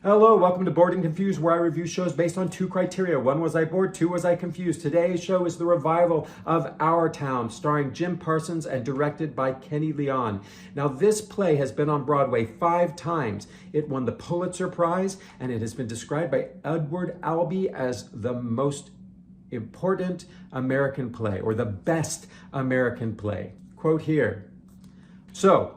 Hello, welcome to Bored and Confused, where I review shows based on two criteria. One, was I bored? Two, was I confused? Today's show is the revival of Our Town, starring Jim Parsons and directed by Kenny Leon. Now, this play has been on Broadway 5 times. It won the Pulitzer Prize, and it has been described by Edward Albee as the most important American play, or the best American play. Quote here. So,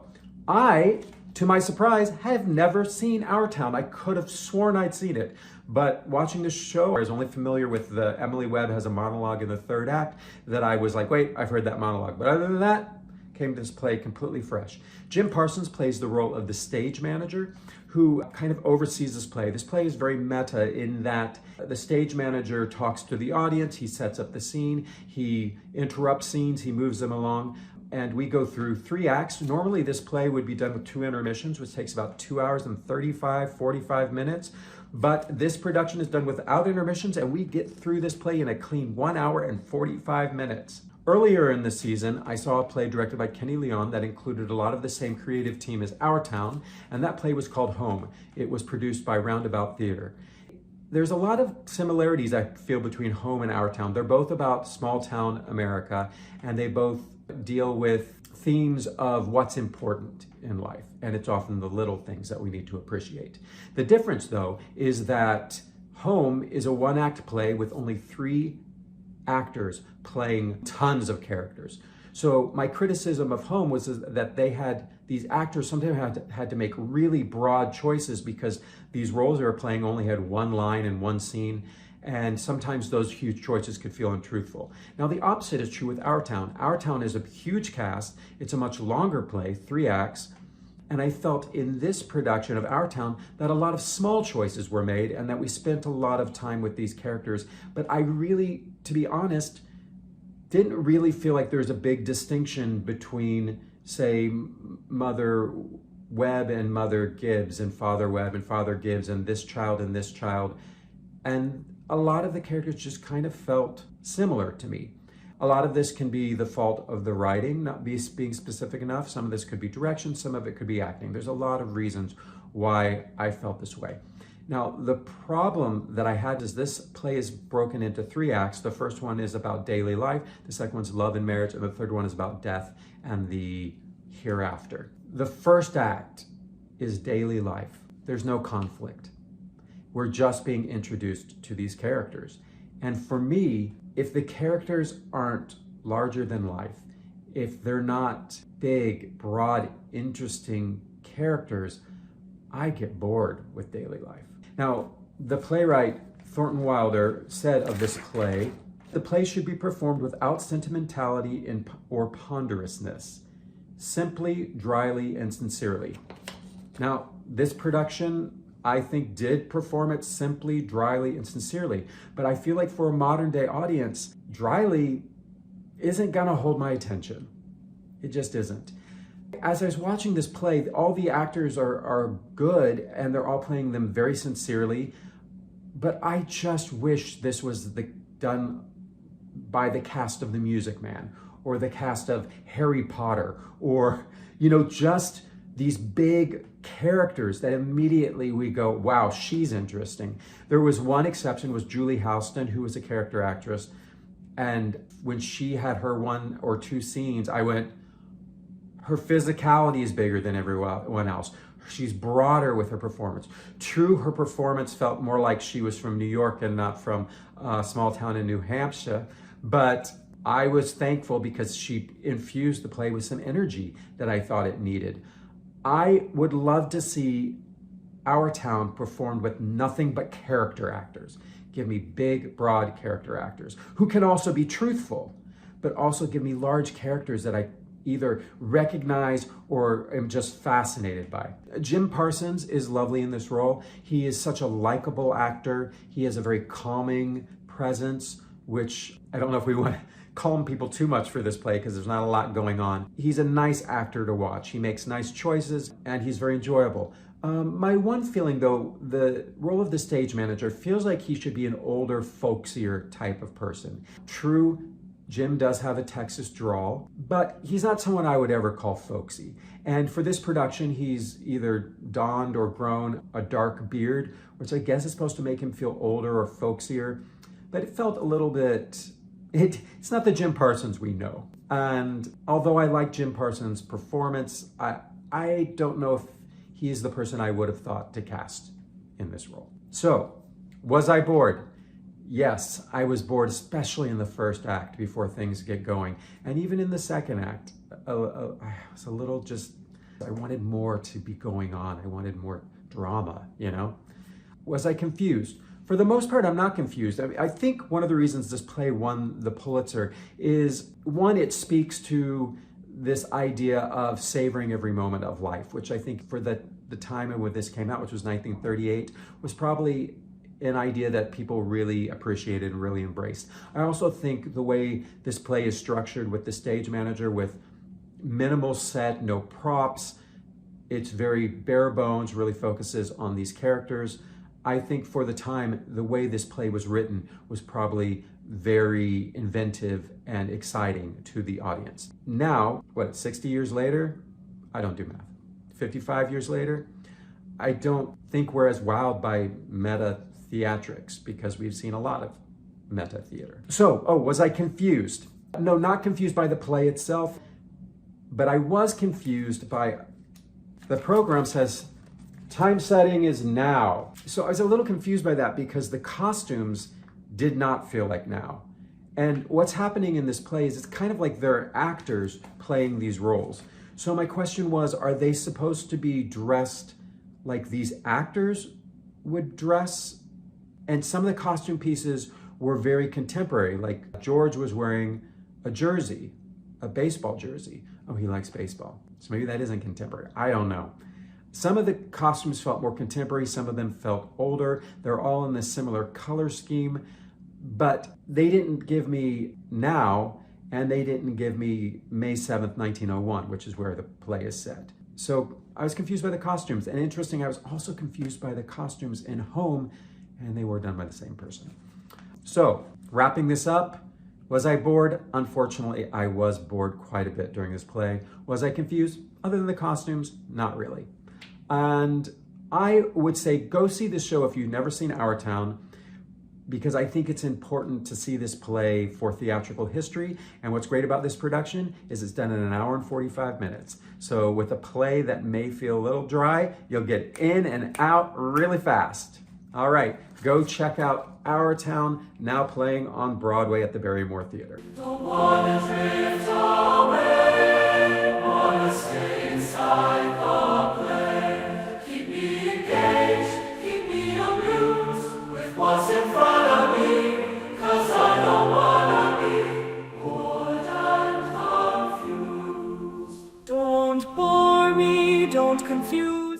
to my surprise, have never seen Our Town. I could have sworn I'd seen it, but watching this show, I was only familiar with the Emily Webb has a monologue in the third act that I was like, wait, I've heard that monologue. But other than that, came to this play completely fresh. Jim Parsons plays the role of the stage manager who kind of oversees this play. This play is very meta in that the stage manager talks to the audience, he sets up the scene, he interrupts scenes, he moves them along. And we go through 3 acts. Normally this play would be done with 2 intermissions, which takes about 2 hours and 45 minutes. But this production is done without intermissions, and we get through this play in a clean 1 hour and 45 minutes. Earlier in the season, I saw a play directed by Kenny Leon that included a lot of the same creative team as Our Town, and that play was called Home. It was produced by Roundabout Theater. There's a lot of similarities I feel between Home and Our Town. They're both about small town America, and they both deal with themes of what's important in life, and it's often the little things that we need to appreciate. The difference, though, is that Home is a 1-act play with only 3 actors playing tons of characters. So my criticism of Home was that these actors sometimes had to make really broad choices because these roles they were playing only had 1 line and 1 scene, and sometimes those huge choices could feel untruthful. Now, the opposite is true with Our Town. Our Town is a huge cast. It's a much longer play, 3 acts, and I felt in this production of Our Town that a lot of small choices were made and that we spent a lot of time with these characters. But I really, to be honest, didn't really feel like there's a big distinction between, say, Mother Webb and Mother Gibbs, and Father Webb and Father Gibbs, and this child and this child. And a lot of the characters just kind of felt similar to me. A lot of this can be the fault of the writing, not being specific enough. Some of this could be direction, some of it could be acting. There's a lot of reasons why I felt this way. Now, the problem that I had is this play is broken into 3 acts. The first one is about daily life, the second one's love and marriage, and the third one is about death and the hereafter. The first act is daily life. There's no conflict. We're just being introduced to these characters. And for me, if the characters aren't larger than life, if they're not big, broad, interesting characters, I get bored with daily life. Now, the playwright Thornton Wilder said of this play, the play should be performed without sentimentality or ponderousness, simply, dryly, and sincerely. Now, this production, I think, did perform it simply, dryly, and sincerely. But I feel like for a modern day audience, dryly isn't gonna hold my attention. It just isn't. As I was watching this play, all the actors are good and they're all playing them very sincerely, but I just wish this was done by the cast of The Music Man or the cast of Harry Potter, or, just these big characters that immediately we go, wow, she's interesting. There was one exception, was Julie Houston, who was a character actress. And when she had her 1 or 2 scenes, I went, her physicality is bigger than everyone else. She's broader with her performance. True, her performance felt more like she was from New York and not from a small town in New Hampshire. But I was thankful because she infused the play with some energy that I thought it needed. I would love to see Our Town performed with nothing but character actors. Give me big, broad character actors who can also be truthful, but also give me large characters that I either recognize or am just fascinated by. Jim Parsons is lovely in this role. He is such a likable actor. He has a very calming presence, which I don't know if we want to calm people too much for this play because there's not a lot going on. He's a nice actor to watch. He makes nice choices and he's very enjoyable. My one feeling, though, the role of the stage manager feels like he should be an older, folksier type of person. True, Jim does have a Texas drawl, but he's not someone I would ever call folksy. And for this production, he's either donned or grown a dark beard, which I guess is supposed to make him feel older or folksier, but it felt a little bit, it's not the Jim Parsons we know. And although I like Jim Parsons' performance, I don't know if he is the person I would have thought to cast in this role. So, was I bored? Yes, I was bored, especially in the first act before things get going. And even in the second act, I was a little just, I wanted more to be going on. I wanted more drama, you know? Was I confused? For the most part, I'm not confused. I think one of the reasons this play won the Pulitzer is, one, it speaks to this idea of savoring every moment of life, which I think for the time when this came out, which was 1938, was probably an idea that people really appreciated and really embraced. I also think the way this play is structured with the stage manager, with minimal set, no props, it's very bare bones, really focuses on these characters. I think for the time, the way this play was written was probably very inventive and exciting to the audience. Now, 60 years later? I don't do math. 55 years later? I don't think we're as wowed by meta-theatrics because we've seen a lot of meta-theater. So, was I confused? No, not confused by the play itself, but I was confused by, the program says, time setting is now. So I was a little confused by that because the costumes did not feel like now. And what's happening in this play is it's kind of like they're actors playing these roles. So my question was, are they supposed to be dressed like these actors would dress? And some of the costume pieces were very contemporary. Like George was wearing a jersey, a baseball jersey. Oh, he likes baseball. So maybe that isn't contemporary. I don't know. Some of the costumes felt more contemporary, some of them felt older. They're all in this similar color scheme, but they didn't give me now, and they didn't give me May 7th, 1901, which is where the play is set. So I was confused by the costumes, and interesting, I was also confused by the costumes in Home, and they were done by the same person. So, wrapping this up, was I bored? Unfortunately, I was bored quite a bit during this play. Was I confused? Other than the costumes, not really. And I would say go see this show if you've never seen Our Town, because I think it's important to see this play for theatrical history. And what's great about this production is it's done in 1 hour and 45 minutes. So with a play that may feel a little dry, you'll get in and out really fast. All right, go check out Our Town, now playing on Broadway at the Barrymore Theater. Don't wanna drift away, wanna stay inside the play. Keep me engaged, keep me amused with what's in front of me, 'cause I don't wanna be bored and confused. Don't bore me, don't confuse